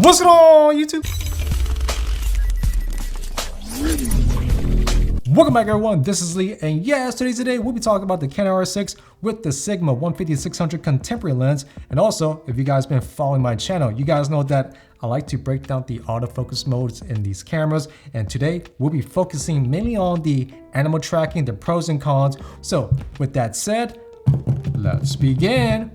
What's going on, YouTube? Welcome back, everyone. This is Lee, and yes, today we'll be talking about the Canon R6 with the Sigma 150-600 contemporary lens. And also, if you guys been following my channel, you guys know that I like to break down the autofocus modes in these cameras. And today we'll be focusing mainly on the animal tracking, the pros and cons. So with that said, let's begin.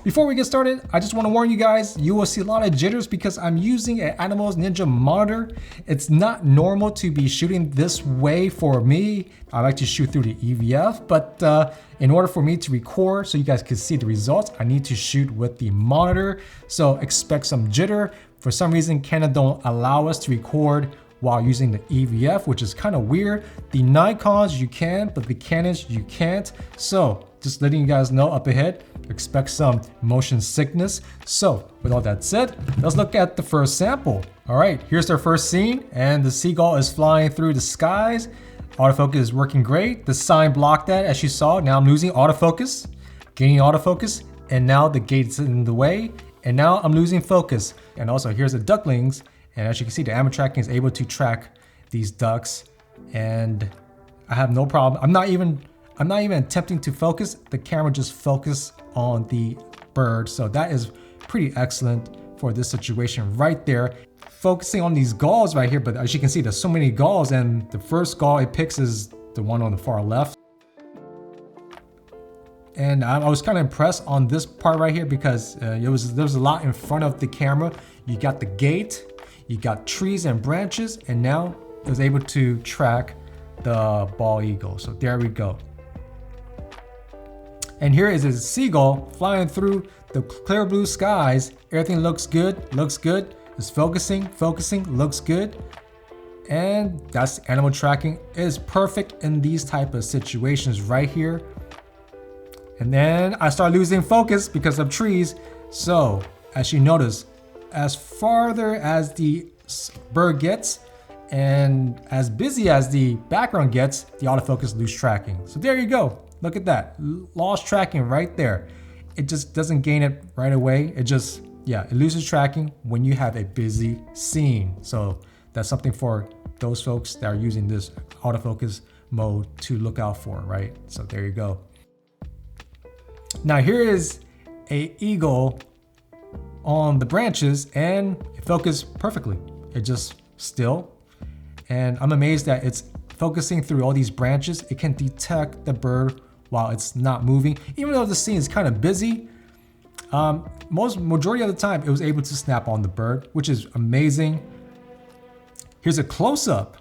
Before we get started, I just want to warn you guys, you will see a lot of jitters because I'm using an Animals Ninja monitor. It's not normal to be shooting this way for me. I like to shoot through the EVF, but in order for me to record so you guys can see the results, I need to shoot with the monitor. So expect some jitter. For some reason, Canon don't allow us to record while using the EVF, which is kind of weird. The Nikons you can, but the Canons you can't. So just letting you guys know up ahead, expect some motion sickness. So with all that said, let's look at the first sample. All right, here's our first scene, and the seagull is flying through the skies. Autofocus is working great. The sign blocked that, as you saw. Now I'm losing autofocus, gaining autofocus, and now the gate's in the way, and now I'm losing focus. And also here's the ducklings, and as you can see, the animal tracking is able to track these ducks, and I have no problem. I'm not even attempting to focus. The camera just focus on the bird. So that is pretty excellent for this situation right there. Focusing on these gulls right here, but as you can see, there's so many gulls, and the first gull it picks is the one on the far left. And I was kind of impressed on this part right here because there was a lot in front of the camera. You got the gate, you got trees and branches, and now it was able to track the bald eagle. So there we go. And here is a seagull flying through the clear blue skies. Everything looks good, It's focusing, looks good. And that's animal tracking. It is perfect in these type of situations right here. And then I start losing focus because of trees. So as you notice, as farther as the bird gets and as busy as the background gets, the autofocus lose tracking. So there you go. Look at that, lost tracking right there. It just doesn't gain it right away. It loses tracking when you have a busy scene. So that's something for those folks that are using this autofocus mode to look out for, right? So there you go. Now here is an eagle on the branches, and it focused perfectly. It just still, and I'm amazed that it's focusing through all these branches. It can detect the bird while it's not moving. Even though the scene is kind of busy, majority of the time it was able to snap on the bird, which is amazing. Here's a close-up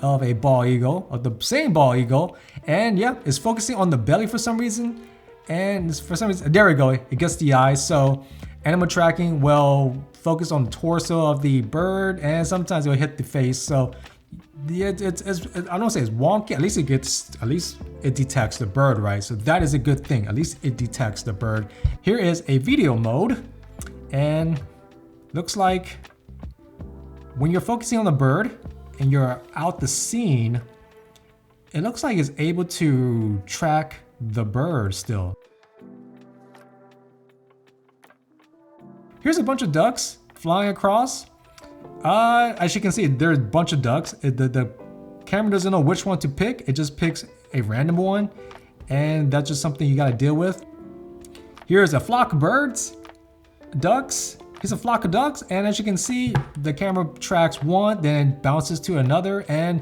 of a bald eagle, of the same bald eagle, and yeah, it's focusing on the belly for some reason. And for some reason, there we go, it gets the eyes. So animal tracking will focus on the torso of the bird, and sometimes it will hit the face. So yeah, I don't say it's wonky. At least it detects the bird, right? So that is a good thing. At least it detects the bird. Here is a video mode, and looks like when you're focusing on the bird and you're out the scene, it looks like it's able to track the bird still. Here's a bunch of ducks flying across. As you can see, there's a bunch of ducks. The camera doesn't know which one to pick. It just picks a random one, and that's just something you gotta deal with. Here's a flock of birds, ducks. Here's a flock of ducks, and as you can see, the camera tracks one, then bounces to another, and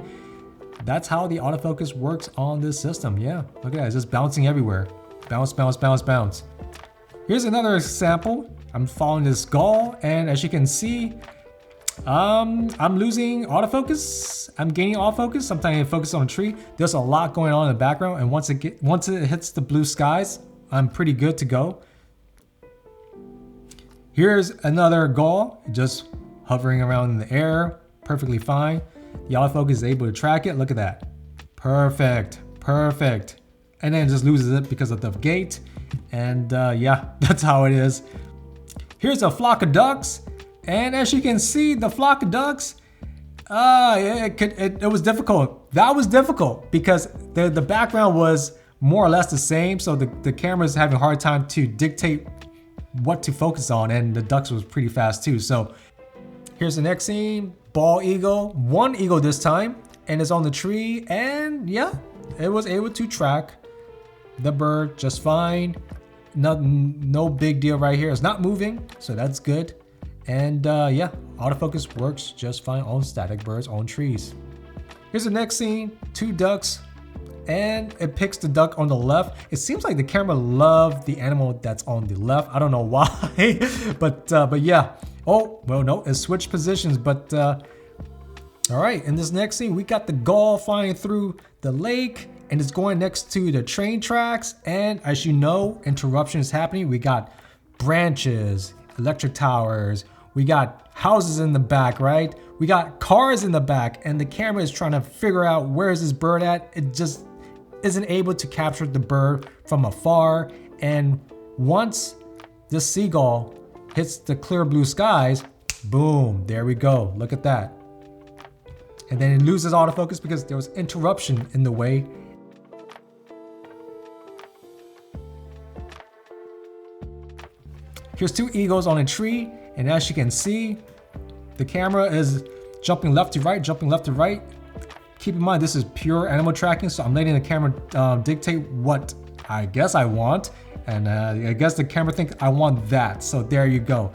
that's how the autofocus works on this system. Yeah, look at that, it's just bouncing everywhere. Bounce, bounce, bounce, bounce. Here's another sample. I'm following this gull, and as you can see, I'm losing autofocus. I'm gaining autofocus. Sometimes I focus on a tree. There's a lot going on in the background, and once it hits the blue skies, I'm pretty good to go. Here's another gull just hovering around in the air, perfectly fine. The autofocus is able to track it. Look at that. Perfect. And then it just loses it because of the gate. And yeah, that's how it is. Here's a flock of ducks. And as you can see, the flock of ducks, it was difficult. That was difficult because the background was more or less the same. So the camera is having a hard time to dictate what to focus on, and the ducks was pretty fast too. So Here's the next scene, bald eagle, one eagle this time, and it's on the tree, and yeah, it was able to track the bird just fine. No big deal right here. It's not moving, so that's good. And yeah, autofocus works just fine on static birds on trees. Here's the next scene, two ducks, and it picks the duck on the left. It seems like the camera loved the animal that's on the left. I don't know why, but yeah. Oh, well, no, it switched positions, but all right, in this next scene, we got the gull flying through the lake, and it's going next to the train tracks. And as you know, interruption is happening. We got branches, electric towers, we got houses in the back, right? We got cars in the back, and the camera is trying to figure out where is this bird at. It just isn't able to capture the bird from afar. And once this seagull hits the clear blue skies, boom, there we go. Look at that. And then it loses autofocus because there was interruption in the way. Here's two eagles on a tree, and as you can see, the camera is jumping left to right, jumping left to right. Keep in mind, this is pure animal tracking, so I'm letting the camera dictate what I guess I want. And I guess the camera thinks I want that, so there you go.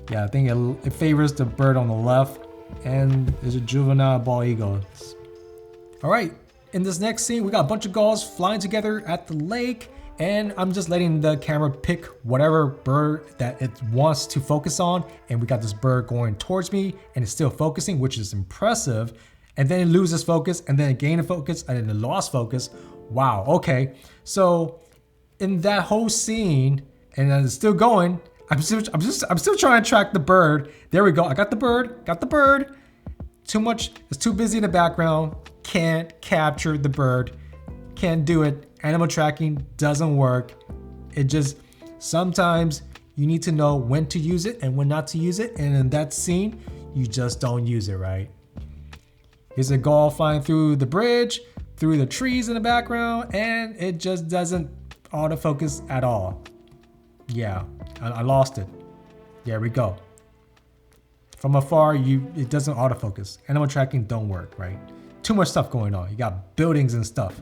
Yeah, I think it favors the bird on the left, and there's a juvenile bald eagle. All right, in this next scene, we got a bunch of gulls flying together at the lake, and I'm just letting the camera pick whatever bird that it wants to focus on. And we got this bird going towards me, and it's still focusing, which is impressive. And then it loses focus, and then it gained focus, and then it lost focus. Wow, okay. So in that whole scene, and then it's still going, I'm still trying to track the bird. There we go. I got the bird. Too much, it's too busy in the background. Can't capture the bird. Can't do it. Animal tracking doesn't work. It just, sometimes you need to know when to use it and when not to use it. And in that scene, you just don't use it, right? Here's a gull flying through the bridge, through the trees in the background, and it just doesn't autofocus at all. Yeah, I lost it. There we go. From afar, it doesn't autofocus. Animal tracking don't work, right? Too much stuff going on. You got buildings and stuff.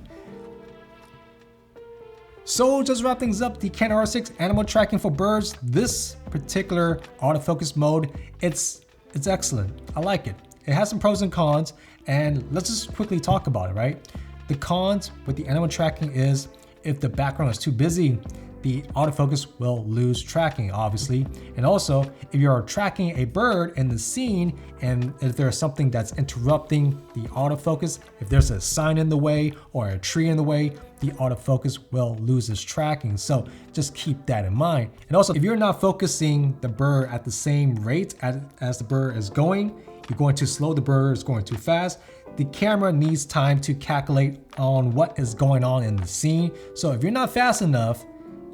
So just wrap things up, the Canon R6 animal tracking for birds. This particular autofocus mode, it's excellent. I like it. It has some pros and cons, and let's just quickly talk about it, right? The cons with the animal tracking is if the background is too busy, the autofocus will lose tracking, obviously. And also, if you're tracking a bird in the scene, and if there's something that's interrupting the autofocus, if there's a sign in the way or a tree in the way, the autofocus will lose its tracking. So just keep that in mind. And also, if you're not focusing the bird at the same rate as the bird is going, you're going too slow, the bird is going too fast, the camera needs time to calculate on what is going on in the scene. So if you're not fast enough,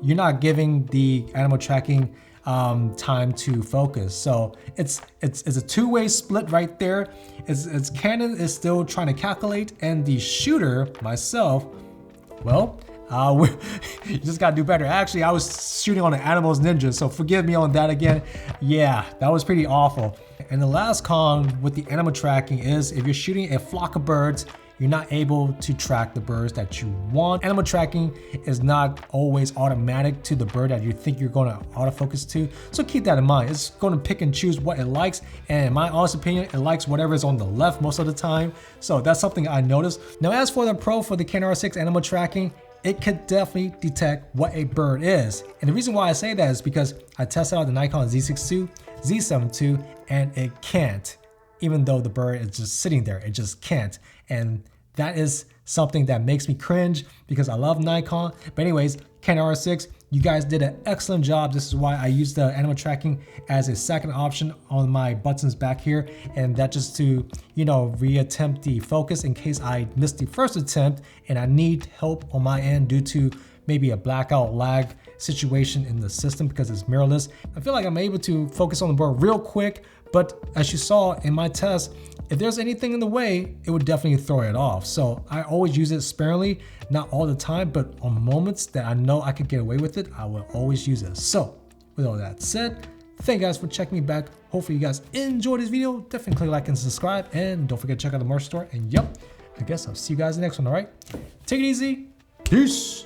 you're not giving the animal tracking time to focus. So it's a two-way split right there. It's Canon is still trying to calculate, and the shooter, myself, well, you just gotta do better. Actually, I was shooting on an Animals Ninja, so forgive me on that again. Yeah, that was pretty awful. And the last con with the animal tracking is if you're shooting a flock of birds, you're not able to track the birds that you want. Animal tracking is not always automatic to the bird that you think you're going to autofocus to. So keep that in mind. It's going to pick and choose what it likes. And in my honest opinion, it likes whatever is on the left most of the time. So that's something I noticed. Now, as for the Pro for the Canon R6 animal tracking, it could definitely detect what a bird is. And the reason why I say that is because I tested out the Nikon Z6 II, Z7 II, and it can't. Even though the bird is just sitting there, it just can't. And that is something that makes me cringe because I love Nikon. But anyways, Canon R6, you guys did an excellent job. This is why I use the animal tracking as a second option on my buttons back here. And that just to, reattempt the focus in case I missed the first attempt and I need help on my end due to maybe a blackout lag situation in the system because it's mirrorless. I feel like I'm able to focus on the bird real quick, but as you saw in my test, if there's anything in the way, it would definitely throw it off. So I always use it sparingly, not all the time, but on moments that I know I could get away with it, I will always use it. So with all that said, Thank you guys for checking me back. Hopefully you guys enjoyed this video. Definitely click like and subscribe, and don't forget to check out the merch store. And yep, I guess I'll see you guys in the next one. All right, take it easy. Peace.